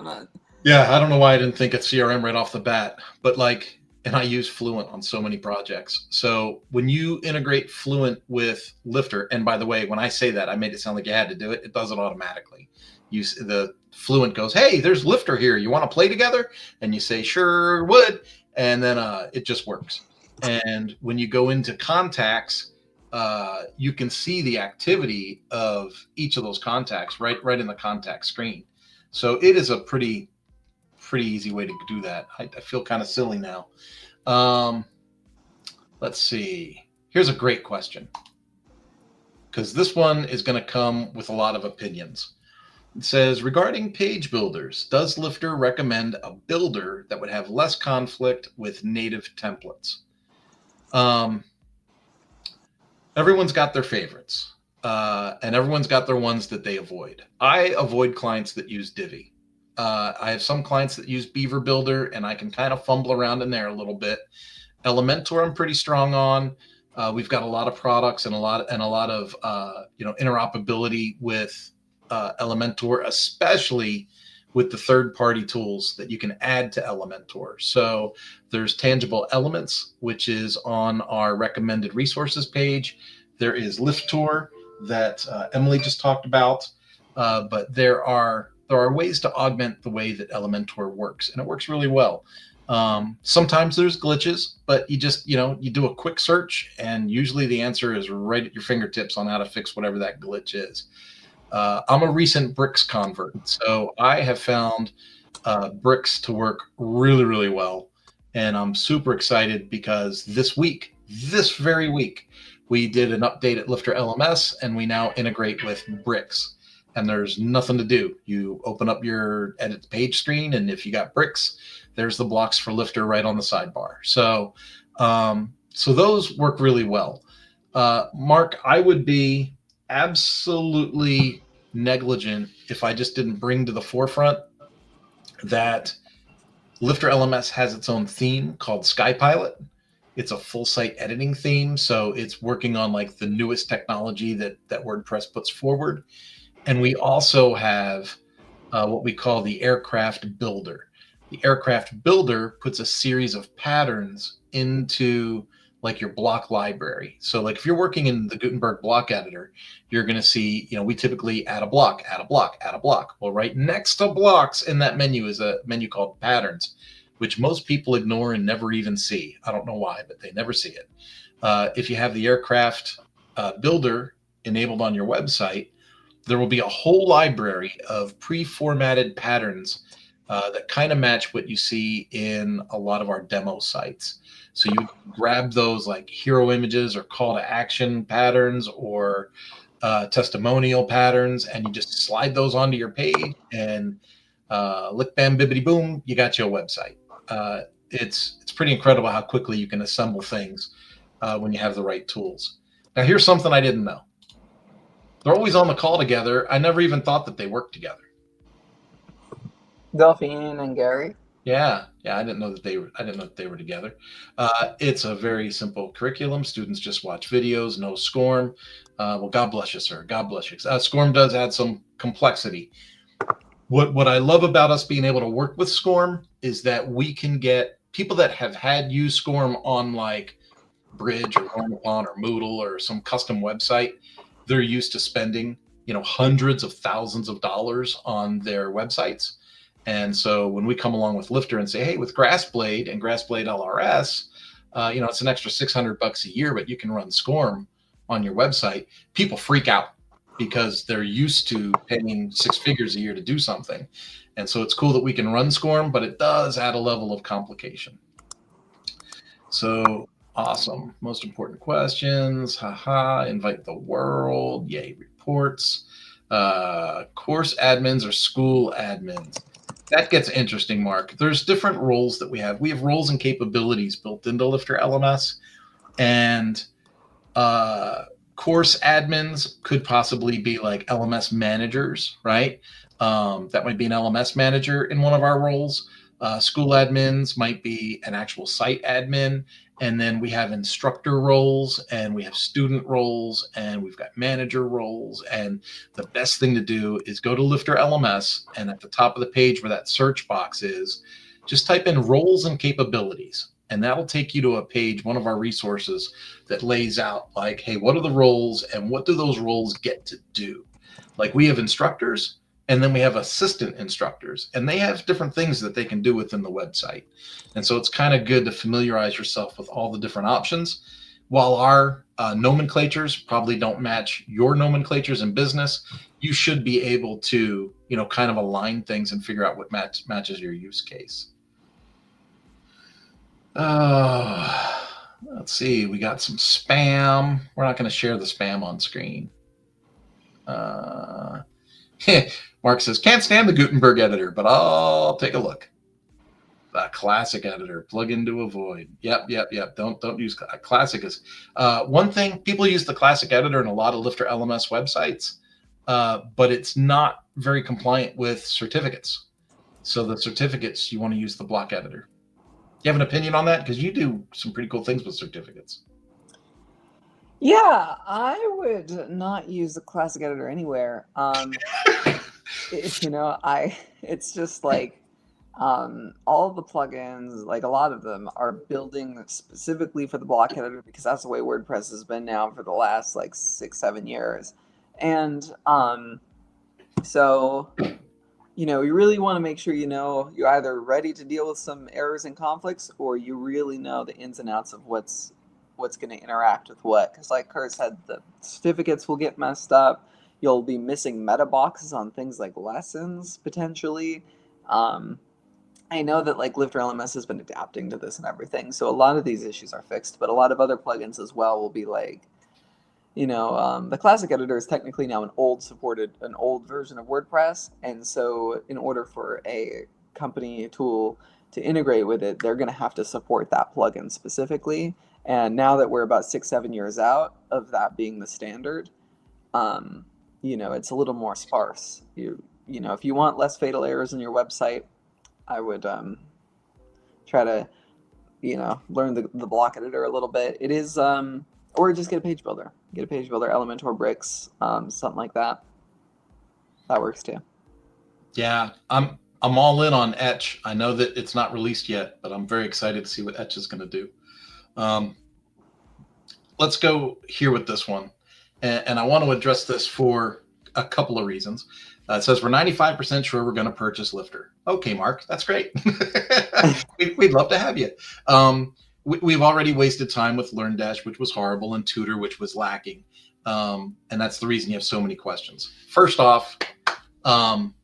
not...
Yeah, I don't know why I didn't think of CRM right off the bat, but like, and I use Fluent on so many projects. So when you integrate Fluent with Lifter, and by the way, when I say that, I made it sound like you had to do it. It does it automatically. The Fluent goes, hey, there's Lifter here. You want to play together? And you say, sure would. And then it just works. And when you go into contacts, you can see the activity of each of those contacts right in the contact screen. So it is a pretty easy way to do that. I feel kind of silly now. Let's see. Here's a great question. because this one is going to come with a lot of opinions. It says, regarding page builders, does Lifter recommend a builder that would have less conflict with native templates? Everyone's got their favorites, and everyone's got their ones that they avoid. I avoid clients that use Divi. I have some clients that use Beaver Builder, and I can kind of fumble around in there a little bit. Elementor, I'm pretty strong on. We've got a lot of products and a lot of interoperability with Elementor, especially with the third-party tools that you can add to Elementor. So there's Tangible Elements, which is on our recommended resources page. There is LifTour that Emily just talked about, but there are ways to augment the way that Elementor works, and it works really well. Sometimes there's glitches, but you just, you do a quick search, and usually the answer is right at your fingertips on how to fix whatever that glitch is. I'm a recent Bricks convert, so I have found Bricks to work really, really well. And I'm super excited because this very week, we did an update at LifterLMS, and we now integrate with Bricks. And there's nothing to do. You open up your edit page screen, and if you got Bricks, there's the blocks for Lifter right on the sidebar. So, so those work really well. Mark, I would be absolutely negligent if I just didn't bring to the forefront that LifterLMS has its own theme called SkyPilot. It's a full site editing theme, so it's working on like the newest technology that WordPress puts forward. And we also have what we call the Aircraft Builder. The Aircraft Builder puts a series of patterns into like your block library. So like if you're working in the Gutenberg block editor, you're going to see, we typically add a block, add a block, add a block. Well, right next to blocks in that menu is a menu called patterns, which most people ignore and never even see. I don't know why, but they never see it. If you have the Aircraft Builder enabled on your website, there will be a whole library of pre-formatted patterns that kind of match what you see in a lot of our demo sites. So you grab those like hero images or call to action patterns or testimonial patterns, and you just slide those onto your page, and lick, bam, bibbity, boom, you got your website. It's pretty incredible how quickly you can assemble things when you have the right tools. Now, here's something I didn't know. They're always on the call together. I never even thought that they worked together.
Delphine and Gary.
Yeah, I didn't know that they were together. It's a very simple curriculum. Students just watch videos, no SCORM. Well, God bless you, sir. God bless you. SCORM does add some complexity. What I love about us being able to work with SCORM is that we can get people that have used SCORM on like Bridge or Normal or Moodle or some custom website. They're used to spending, hundreds of thousands of dollars on their websites. And so when we come along with Lifter and say, hey, with Grassblade and Grassblade LRS, it's an extra $600 a year, but you can run SCORM on your website, people freak out because they're used to paying six figures a year to do something. And so it's cool that we can run SCORM, but it does add a level of complication. So awesome. Most important questions. Haha. Invite the world. Yay. Reports. Course admins or school admins. That gets interesting, Mark. There's different roles that we have. We have roles and capabilities built into LifterLMS, and course admins could possibly be like LMS managers, right? That might be an LMS manager in one of our roles. School admins might be an actual site admin. And then we have instructor roles, and we have student roles, and we've got manager roles. And the best thing to do is go to LifterLMS, and at the top of the page where that search box is, just type in roles and capabilities. And that'll take you to a page, one of our resources that lays out like, hey, what are the roles and what do those roles get to do? Like we have instructors, and then we have assistant instructors, and they have different things that they can do within the website. And so it's kind of good to familiarize yourself with all the different options. While our nomenclatures probably don't match your nomenclatures in business, you should be able to, kind of align things and figure out what matches your use case. Let's see. We got some spam. We're not going to share the spam on screen. Mark says, can't stand the Gutenberg editor, but I'll take a look. A classic editor, plug in to avoid. Yep. Don't use classic. Is one thing. People use the classic editor in a lot of LifterLMS websites, but it's not very compliant with certificates. So the certificates, you want to use the block editor. You have an opinion on that? Because you do some pretty cool things with certificates.
Yeah, I would not use the classic editor anywhere. It's just like all the plugins, like a lot of them, are building specifically for the block editor because that's the way WordPress has been now for the last like 6-7 years. And so you really want to make sure you're either ready to deal with some errors and conflicts, or you really know the ins and outs of what's going to interact with what. Because like Kurt said, the certificates will get messed up. You'll be missing meta boxes on things like lessons potentially. I know that like LifterLMS has been adapting to this and everything, so a lot of these issues are fixed, but a lot of other plugins as well will be like, the classic editor is technically now an old version of WordPress, and so in order for a company tool to integrate with it, they're going to have to support that plugin specifically. And now that we're about 6-7 years out of that being the standard, it's a little more sparse. If you want less fatal errors in your website, I would try to learn the block editor a little bit. It is or just get a page builder. Get a page builder, Elementor bricks, something like that. That works too.
Yeah, I'm all in on Etch. I know that it's not released yet, but I'm very excited to see what Etch is going to do. Let's go here with this one. And I want to address this for a couple of reasons. It says we're 95% sure we're going to purchase Lifter. Okay, Mark, that's great. We'd love to have you. We've already wasted time with LearnDash, which was horrible, and Tutor, which was lacking. And that's the reason you have so many questions. First off, don't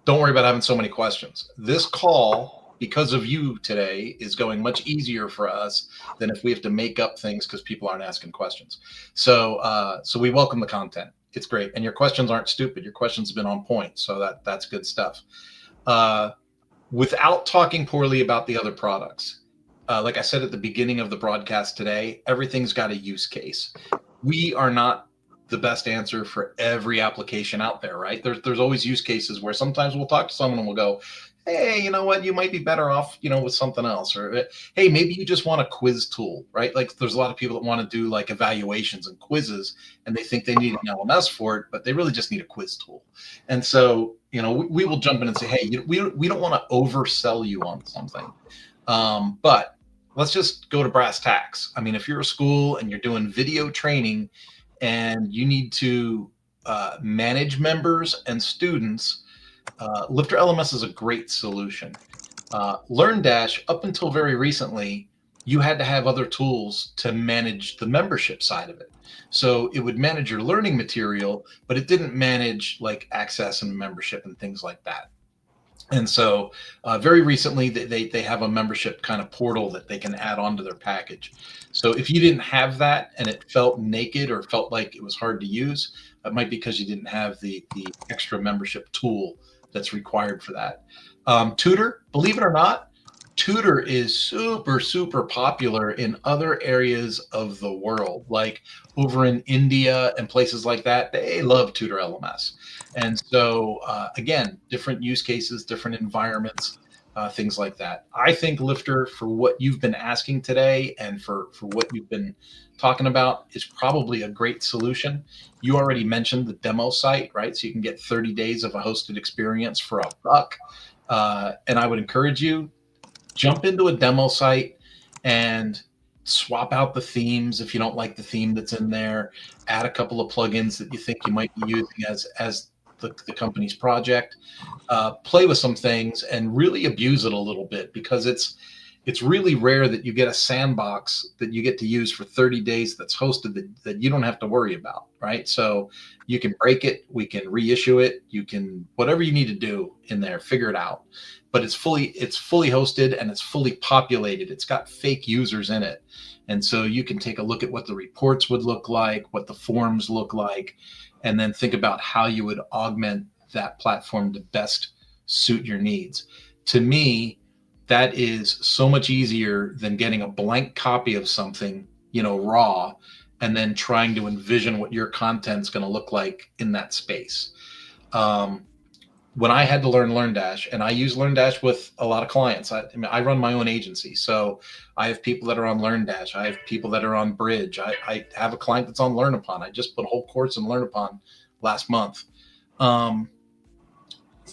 worry about having so many questions. This call, because of you today, is going much easier for us than if we have to make up things because people aren't asking questions. So we welcome the content. It's great. And your questions aren't stupid. Your questions have been on point. So that's good stuff. Without talking poorly about the other products, like I said at the beginning of the broadcast today, everything's got a use case. We are not the best answer for every application out there, right? There's always use cases where sometimes we'll talk to someone and we'll go, hey, you know what? You might be better off, with something else. Or, hey, maybe you just want a quiz tool, right? Like there's a lot of people that want to do like evaluations and quizzes, and they think they need an LMS for it, but they really just need a quiz tool. And so, we will jump in and say, hey, we don't want to oversell you on something. But let's just go to brass tacks. I mean, if you're a school and you're doing video training and you need to manage members and students, LifterLMS is a great solution. LearnDash, up until very recently, you had to have other tools to manage the membership side of it. So it would manage your learning material, but it didn't manage like access and membership and things like that. And so very recently, they have a membership kind of portal that they can add on to their package. So if you didn't have that and it felt naked or felt like it was hard to use, it might be because you didn't have the extra membership tool that's required for that. Tutor, believe it or not, Tutor is super, super popular in other areas of the world, like over in India and places like that. They love Tutor LMS. And so, again, different use cases, different environments, things like that. I think Lifter, for what you've been asking today and for what you've been talking about, is probably a great solution. You already mentioned the demo site, right? So you can get 30 days of a hosted experience for $1. And I would encourage you, jump into a demo site and swap out the themes if you don't like the theme that's in there. Add a couple of plugins that you think you might be using as the company's project. Play with some things and really abuse it a little bit, because it's it's really rare that you get a sandbox that you get to use for 30 days that's hosted that you don't have to worry about, right? So you can break it, we can reissue it, you can whatever you need to do in there, figure it out. But it's fully hosted and it's fully populated. It's got fake users in it. And so you can take a look at what the reports would look like, what the forms look like, and then think about how you would augment that platform to best suit your needs. To me, that is so much easier than getting a blank copy of something, raw, and then trying to envision what your content's going to look like in that space. When I had to learn LearnDash, and I use LearnDash with a lot of clients. I run my own agency, so I have people that are on LearnDash. I have people that are on Bridge. I have a client that's on LearnUpon. I just put a whole course in LearnUpon last month.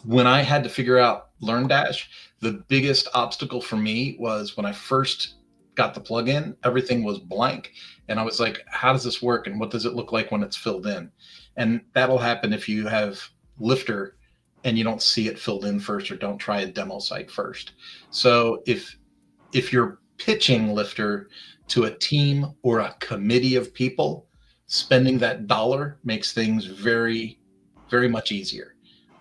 When I had to figure out LearnDash, the biggest obstacle for me was when I first got the plugin, everything was blank. And I was like, how does this work? And what does it look like when it's filled in? And that'll happen if you have Lifter and you don't see it filled in first, or don't try a demo site first. So if you're pitching Lifter to a team or a committee of people, spending that dollar makes things very, very much easier.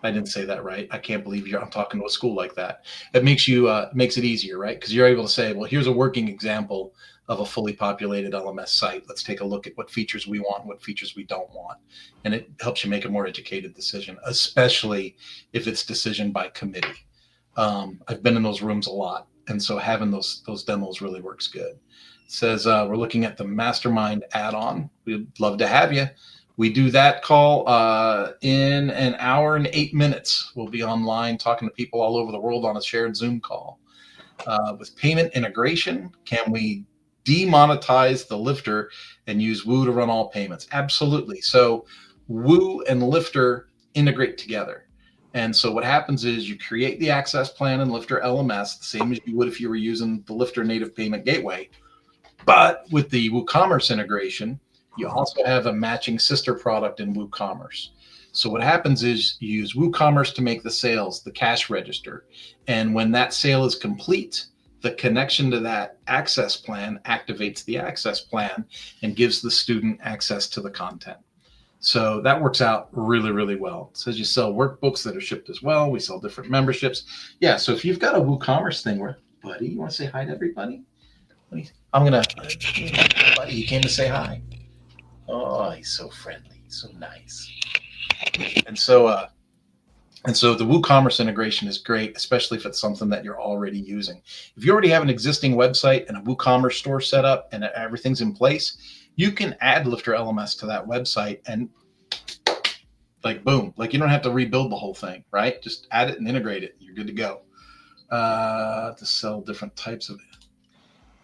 I didn't say that right. I can't believe I'm talking to a school like that. It makes it easier, right? Because you're able to say, well, here's a working example of a fully populated LMS site. Let's take a look at what features we want and what features we don't want. And it helps you make a more educated decision, especially if it's decision by committee. I've been in those rooms a lot. And so having those demos really works good. It says we're looking at the Mastermind add-on. We'd love to have you. We do that call in an hour and 8 minutes. We'll be online talking to people all over the world on a shared Zoom call. With payment integration, can we demonetize the Lifter and use Woo to run all payments? Absolutely. So Woo and Lifter integrate together. And so what happens is you create the access plan in LifterLMS, the same as you would if you were using the Lifter native payment gateway. But with the WooCommerce integration, you also have a matching sister product in WooCommerce. So what happens is you use WooCommerce to make the sales, the cash register. And when that sale is complete, the connection to that access plan activates the access plan and gives the student access to the content. So that works out really, really well. It says you sell workbooks that are shipped as well. We sell different memberships. Yeah, so if you've got a WooCommerce thing where, buddy, you want to say hi to everybody? Buddy, he came to say hi. Oh, he's so friendly, so nice. And so the WooCommerce integration is great, especially if it's something that you're already using. If you already have an existing website and a WooCommerce store set up and everything's in place, you can add LifterLMS to that website and boom, you don't have to rebuild the whole thing, right? Just add it and integrate it. You're good to go. To sell different types of it.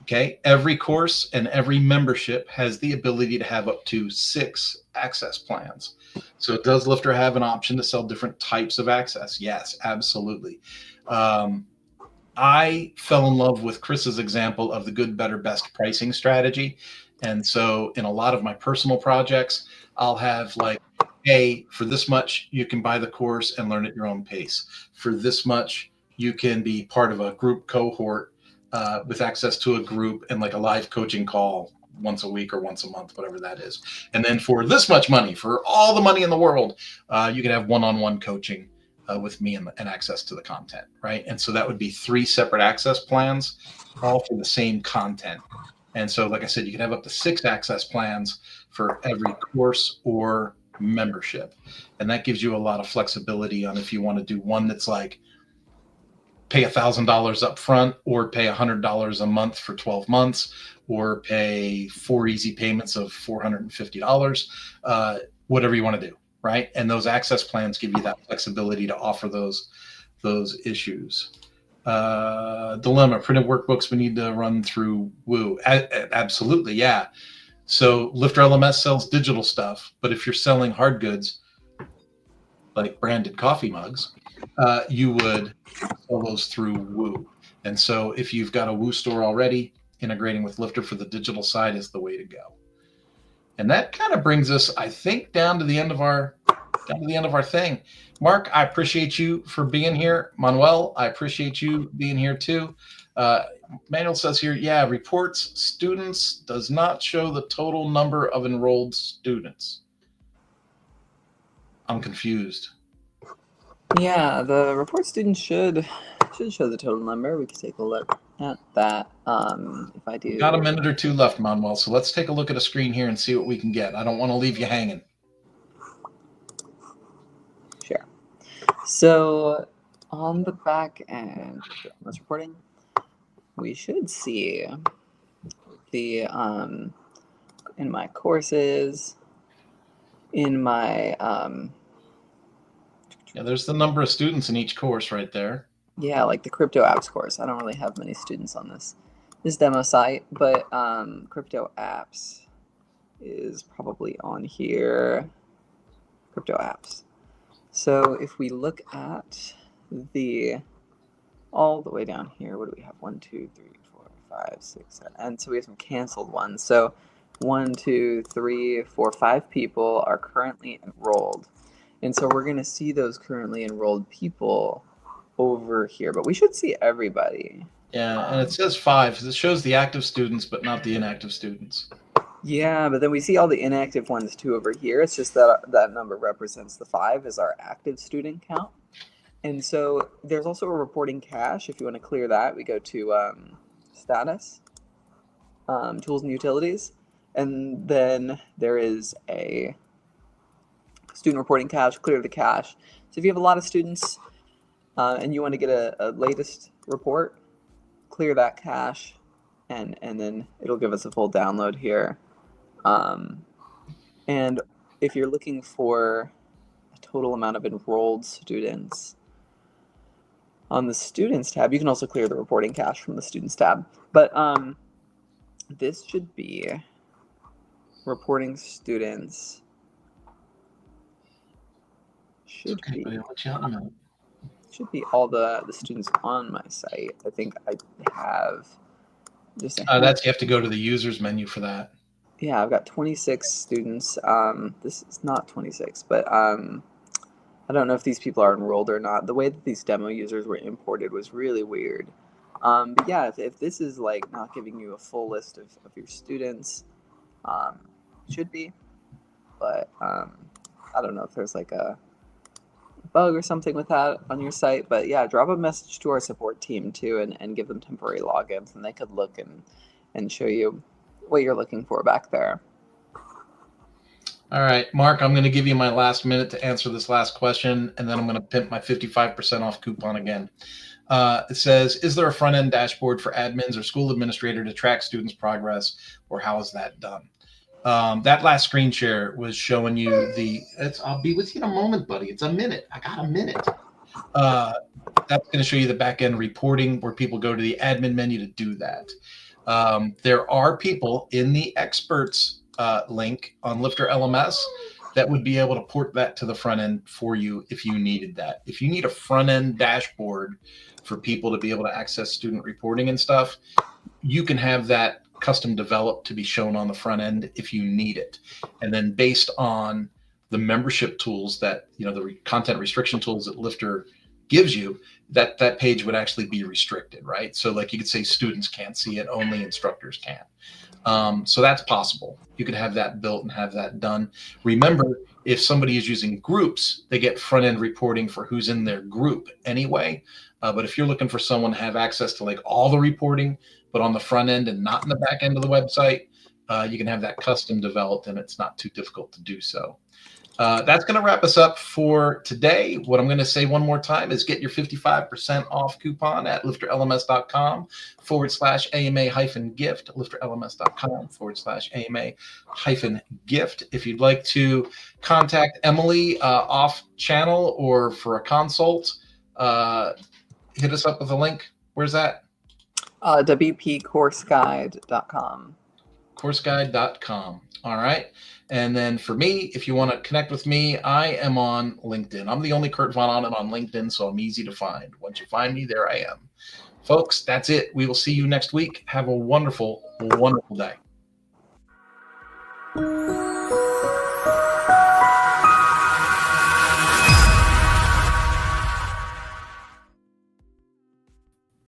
Okay, every course and every membership has the ability to have up to 6 access plans. So does Lifter have an option to sell different types of access? Yes, absolutely. I fell in love with Chris's example of the good, better, best pricing strategy. And so in a lot of my personal projects, I'll have hey, for this much, you can buy the course and learn at your own pace. For this much, you can be part of a group cohort with access to a group and a live coaching call once a week or once a month, whatever that is. And then for this much money, for all the money in the world, you can have one-on-one coaching with me and access to the content, right? And so that would be 3 separate access plans, all for the same content. And so, like I said, you can have up to 6 access plans for every course or membership. And that gives you a lot of flexibility on if you want to do one that's pay $1,000 up front, or pay $100 a month for 12 months, or pay 4 easy payments of $450, whatever you want to do, right? And those access plans give you that flexibility to offer those issues. Dilemma, printed workbooks we need to run through Woo. Absolutely, yeah. So LifterLMS sells digital stuff, but if you're selling hard goods, like branded coffee mugs, you would sell those through Woo. And so if you've got a Woo store already, integrating with Lifter for the digital side is the way to go. And that kind of brings us, I think, down to the end of our thing. Mark, I appreciate you for being here. Manuel, I appreciate you being here too. Manuel says here, yeah, reports students does not show the total number of enrolled students. I'm confused.
Yeah, the report students should show the total number. We can take a look at that. If I do,
We've got a minute or two left, Manuel. So let's take a look at a screen here and see what we can get. I don't want to leave you hanging.
Sure. So on the back end, let's reporting. We should see the in my courses, in my
Yeah, there's the number of students in each course right there.
yeah, like the crypto apps course. I don't really have many students on this demo site, but crypto apps is probably on here. Crypto apps. So if we look at the all the way down here, what do we have? 1, 2, 3, 4, 5, 6, 7, and so we have some canceled ones. So 1, 2, 3, 4, 5 people are currently enrolled, and so we're going to see those currently enrolled people over here, but we should see everybody.
Yeah, and it says 5. It shows the active students, but not the inactive students.
Yeah, but then we see all the inactive ones too over here. It's just that that number represents the 5 as our active student count. And so there's also a reporting cache. If you want to clear that, we go to status, tools and utilities, and then there is a student reporting cache, clear the cache. So if you have a lot of students and you want to get a latest report, clear that cache, and then it'll give us a full download here. And if you're looking for a total amount of enrolled students, on the Students tab, you can also clear the reporting cache from the Students tab. But this should be reporting students. Should
Okay, buddy, I'll let you out in a minute.
Should be all the students on my site. I think I have just a
That's, you have to go to the users menu for that.
yeah, I've got 26 students. This is not 26, but I don't know if these people are enrolled or not. The way that these demo users were imported was really weird. But yeah, if this is like not giving you a full list of your students, it should be. But I don't know if there's like a bug or something with that on your site. But yeah, drop a message to our support team too and give them temporary logins, and they could look and show you what you're looking for back there.
All right, Mark, I'm going to give you my last minute to answer this last question, and then I'm going to pimp my 55% off coupon again. It says, is there a front-end dashboard for admins or school administrator to track students' progress, or how is that done? That last screen share was showing you I'll be with you in a moment, buddy. It's a minute. I got a minute. That's going to show you the back-end reporting where people go to the admin menu to do that. There are people in the experts link on LifterLMS that would be able to port that to the front end for you if you needed that. If you need a front end dashboard for people to be able to access student reporting and stuff, you can have that custom developed to be shown on the front end if you need it. And then based on the membership tools that, the content restriction tools that Lifter gives you, that page would actually be restricted, right? So like you could say students can't see it, only instructors can. So that's possible. You could have that built and have that done. Remember, if somebody is using groups, they get front-end reporting for who's in their group anyway. But if you're looking for someone to have access to like all the reporting, but on the front end and not in the back end of the website, you can have that custom developed, and it's not too difficult to do so. That's going to wrap us up for today. What I'm going to say one more time is get your 55% off coupon at lifterlms.com/AMA-gift, lifterlms.com/AMA-gift. If you'd like to contact Emily off channel or for a consult, hit us up with a link. Where's that?
WPCourseGuide.com.
Courseguide.com. All right. And then for me, if you want to connect with me, I am on LinkedIn. I'm the only Kurt Von Onen on LinkedIn, so I'm easy to find. Once you find me, there I am. Folks, that's it. We will see you next week. Have a wonderful, wonderful day.